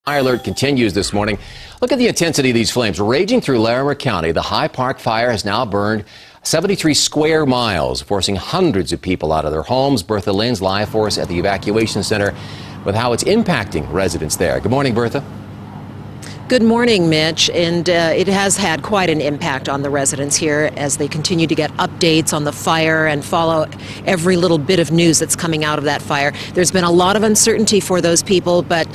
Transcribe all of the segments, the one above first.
Fire alert continues this morning. Look at the intensity of these flames raging through Larimer County. The High Park fire has now burned 73 square miles, forcing hundreds of people out of their homes. Bertha Lynn's live for us at the evacuation center with how it's impacting residents there. Good morning, Bertha. Good morning, Mitch. And it has had quite an impact on the residents here as they continue to get updates on the fire and follow every little bit of news that's coming out of that fire. There's been a lot of uncertainty for those people, but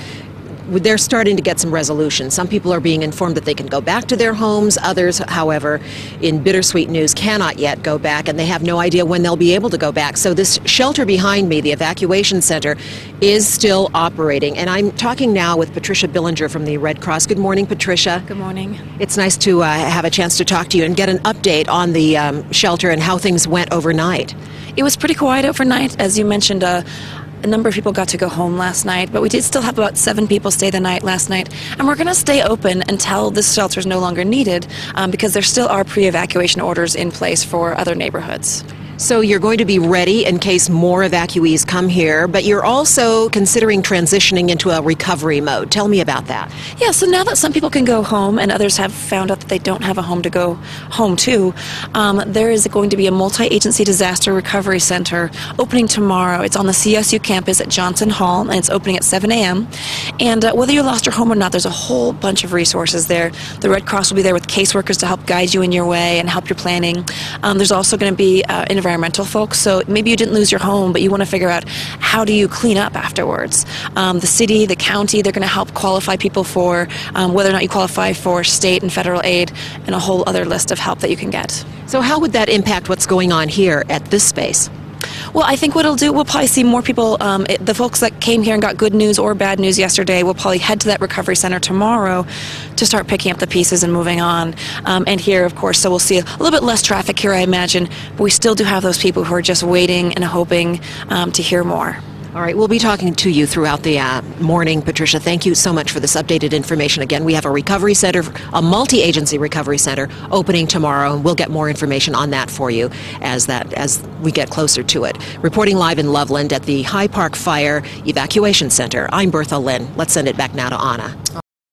they're starting to get some resolution. Some people are being informed that they can go back to their homes. Others, however, in bittersweet news, cannot yet go back, and they have no idea when they'll be able to go back. So this shelter behind me, the evacuation center, is still operating. And I'm talking now with Patricia Billinger from the Red Cross. Good morning, Patricia. Good morning. It's nice to have a chance to talk to you and get an update on the shelter and how things went overnight. It was pretty quiet overnight. As you mentioned, a number of people got to go home last night, but we did still have about 7 people stay the night last night. And we're going to stay open until this shelter is no longer needed because there still are pre-evacuation orders in place for other neighborhoods. So you're going to be ready in case more evacuees come here, but you're also considering transitioning into a recovery mode. Tell me about that. Yeah, so now that some people can go home and others have found out that they don't have a home to go home to, there is going to be a multi-agency disaster recovery center opening tomorrow. It's on the CSU campus at Johnson Hall, and it's opening at 7 a.m. And whether you lost your home or not, there's a whole bunch of resources there. The Red Cross will be there with caseworkers to help guide you in your way and help your planning. There's also going to be environmental folks, so maybe you didn't lose your home, but you want to figure out how do you clean up afterwards. The city, the county, they're going to help qualify people for whether or not you qualify for state and federal aid, and a whole other list of help that you can get. So how would that impact what's going on here at this space? Well, I think what it'll do, we'll probably see more people, the folks that came here and got good news or bad news yesterday will probably head to that recovery center tomorrow to start picking up the pieces and moving on. And here, of course, so we'll see a little bit less traffic here, I imagine, but we still do have those people who are just waiting and hoping to hear more. All right, we'll be talking to you throughout the morning, Patricia. Thank you so much for this updated information. Again, we have a recovery center, a multi-agency recovery center opening tomorrow, and we'll get more information on that for you as we get closer to it. Reporting live in Loveland at the High Park Fire Evacuation Center, I'm Bertha Lynn. Let's send it back now to Anna.